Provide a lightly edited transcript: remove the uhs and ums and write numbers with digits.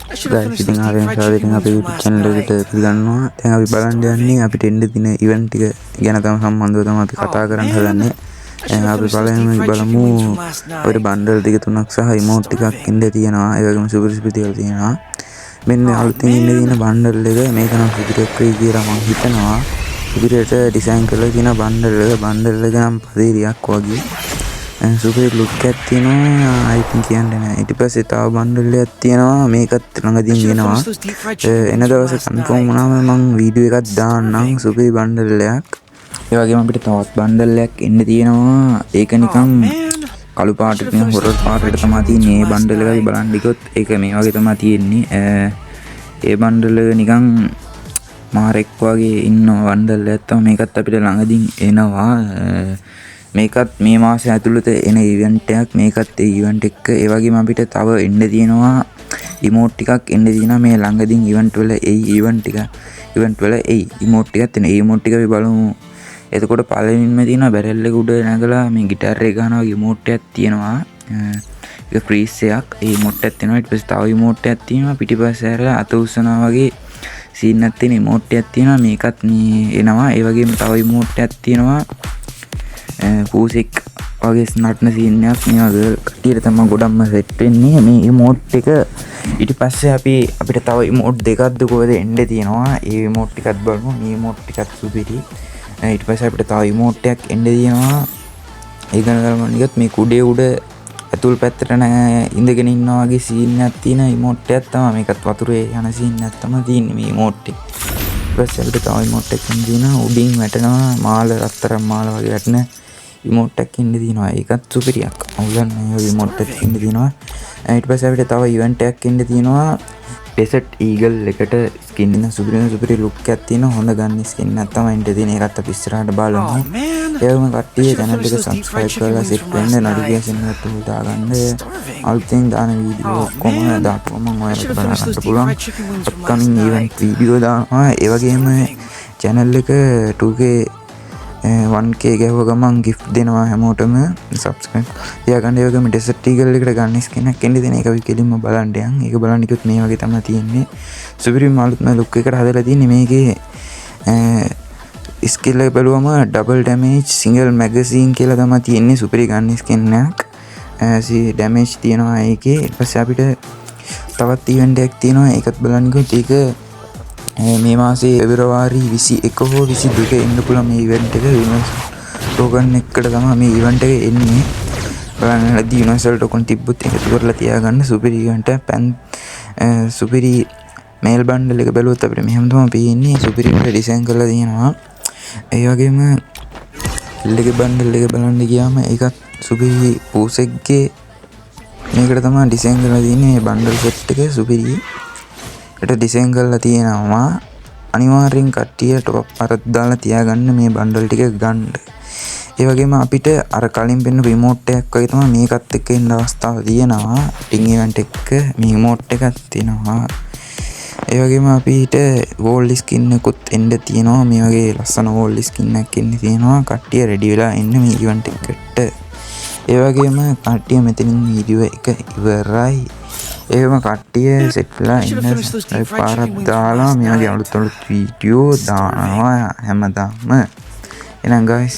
guys ඉතින් ආගෙන ඉතින් අපේ YouTube channel එකට පිළිගන්නවා. දැන් අපි බලන්න යන්නේ අපිට එන්න තියෙන event ටික ගැන තමයි සම්බන්ධව තමයි අපි කතා කරන්න හදන්නේ. දැන් අපි බලමු අපිට bundle ටික 3ක් සහ emote ටිකක් ඉන්න තියෙනවා. ඒ වගේම super special තියෙනවා. මෙන්න අලුතින් ඉන්න තියෙන bundle එක මේක නම් සුපිරියක් වෙයි කියලා මම හිතනවා. සුපිරියට design කරලා තියෙන bundle එක නම් පදිරියක් වගේ. super look එකක් තියෙනවා. I think කියන්නේ නෑ. ඊට පස්සේ තව bundle එකක් තියෙනවා. මේකත් ළඟදීන් එනවා. එන දවසේ confirm වුණාම මම වීඩියෝ එකක් දාන්නම් super bundle එකක්. ඒ වගේම අපිට තවත් bundle එකක් එන්න තියෙනවා. ඒක නිකන් කළු පාටට නේ හොරර් පාටට තමයි තියෙන්නේ. මේ bundle එකයි බලන්න ගියොත් ඒක මේ වගේ තමයි තියෙන්නේ. ඒ bundle එක නිකන් මාරෙක් වගේ ඉන්න bundle එකක් තමයි. මේකත් අපිට ළඟදීන් එනවා. මේකත් මේ මාසය ඇතුළත එන ඉවෙන්ට් එකක්. මේකත් ඒ ඉවෙන්ට් එක. ඒ වගේම අපිට තව එන්න තියෙනවා ඉමෝට් ටිකක් එන්න තියෙනවා. මේ ළඟදීන් ඉවෙන්ට් වල ඉවෙන්ට් වල ඉමෝට් ටිකක් එන. ඒ ඉමෝට් ටික අපි බලමු. එතකොට පළවෙනින්ම තියෙනවා බැරල් එක උඩ නැගලා මේ ගිටාර් එක ගන්නවා ඉමෝට් එකක් තියෙනවා. ඒක ෆ්‍රීස් එකක්. ඒ ඉමෝට් එකක් තියෙනවා. ඊට පස්සේ තව ඉමෝට් එකක් තියෙනවා. පිටිපස්සේ අර අත උස්සනවා වගේ සීන් එකක් තියෙන ඉමෝට් එකක් තියෙනවා. මේකත් එනවා. ඒ වගේම තව ඉමෝට් එකක් තියෙනවා. පූසෙක් වගේ නටන සීන් එකක්. මේවා ගර්ල් කට්ටියට තමයි ගොඩක්ම සෙට් වෙන්නේ මේ ඉමෝට් එක. ඊට පස්සේ අපිට තව ඉමෝට් දෙකක්ද කොහෙද එන්න තියෙනවා. ඒ ඉමෝට් ටිකත් බලමු. මේ ඉමෝට් ටිකත් සුපිරි. ඊට පස්සේ අපිට තව ඉමෝට් එකක් එන්න තියෙනවා. ඒක ගන්න ගියොත් මේ කුඩේ උඩ ඇතුල් පැත්තට ඉඳගෙන ඉන්නවා වගේ සීන් එකක් තියෙන ඉමෝට් එකක් තමයි. මේකත් වතුරේ යන සීන් එකක් තමයි තියෙන්නේ මේ ඉමෝට් එක. ඊට පස්සේ අපිට තව ඉමෝට් එකක් එන්න තියෙනවා. උඩින් වැටෙනවා මාල රත්තරන් මාල වගේ වැටෙන ඉමෝට් එකක් ඉන්න තියෙනවා. ඒකත් සුපිරියක්. අවුලක් නෑ ඔය ඉමෝට් එකක් ඉන්න තියෙනවා. ඊට පස්සේ අපිට තව ඉවෙන්ට් එකක් ඉන්න තියෙනවා. ඩෙසර්ට් ඊගල් එකට ස්කින් එක සුපිරි ලුක් එකක් තියෙන හොඳ ගන්න ස්කින් එකක් තමයි ඉන්න තියෙන්නේ. ඒකත් අපි ඉස්සරහට බලමු. ඒ වගේම කට්ටිය channel එක subscribe කරලා set වෙන්න notification එක තුල දාගන්න. අලුතෙන් දාන වීඩියෝ කොහොමද දාපුවම මම ඔයාලට බලන්න පුළුවන්. upcoming event වීඩියෝ දානවා. ඒ වගේම channel එක 2K 1K ගැහුව ගමන් gift දෙනවා හැමෝටම. subscribe තියාගන්න. ඒ වගේම desert eagle එකට ගන්න ස්කින් එකක් එන්න දෙන එක අපි කෙලින්ම බලන්න යන්. ඒක බලන්න කිව්වොත් මේ වගේ තමයි තියෙන්නේ. සුපිරිම අලුත්ම look එකකට හදලා තියෙන්නේ. මේකේ skill එක බලුවම double damage single magazine කියලා තමයි තියෙන්නේ. සුපිරි ගන්න ස්කින් එකක්. damage තියෙනවා ඒකේ. ඊට පස්සේ අපිට තවත් event එකක් තියෙනවා. ඒකත් බලන්න කිව්වොත් ඒක මේ මාසේ පෙබරවාරි 21 හෝ 22 එන්න පුළුවන් මේ ඉවෙන්ට් එක. යුනිවර්සල් ටෝකන් එකට තමයි මේ ඉවෙන්ට් එක එන්නේ. බලන්න ලදී යුනිවර්සල් ටෝකන් තිබ්බොත් එකතු කරලා තියාගන්න. සුපිරි ඉවෙන්ට් එක. සුපිරි මේල් බන්ඩල් එක බැලුවොත් අපිට මෙහෙම තමයි පේන්නේ. සුපිරිට ඩිසයින් කරලා තියෙනවා. ඒ වගේම ඉල්ලගේ බන්ඩල් එක බලන්න ගියාම ඒකත් සුපිරි පූසෙක්ගේ මේකට තමයි ඩිසයින් කරලා තියෙන්නේ. මේ බන්ඩල් සෙට් එක සුපිරි ට ඩිසයින් කරලා තියෙනවා. අනිවාර්යෙන් කට්ටිය ටොප් අරත් දාලා තියාගන්න මේ බන්ඩල් ටික ගන්න. ඒ වගේම අපිට අර කලින් පෙන්න රිමෝට් එකක් වගේ තමයි මේකත් එක්ක එන්න අවස්ථාව තියෙනවා. ටින් ඉවෙන්ට් එක මේ රිමෝට් එකක් තියෙනවා. ඒ වගේම අපිට වෝල් ස්කින් එකකුත් එන්න තියෙනවා. මේ වගේ ලස්සන වෝල් ස්කින් එකක් එන්න තියෙනවා. කට්ටිය රෙඩි වෙලා ඉන්න මේ ඉවෙන්ට් එකට. ඒ වගේම කට්ටිය මෙතනින් වීඩියෝ එක ඉවරයි. ඒකම කට්ටිය සෙට්ලා ඉන්න පාරක් දාලා මේ වගේ අලුත් වීඩියෝ දානවා හැමදාම. එහෙනම් guys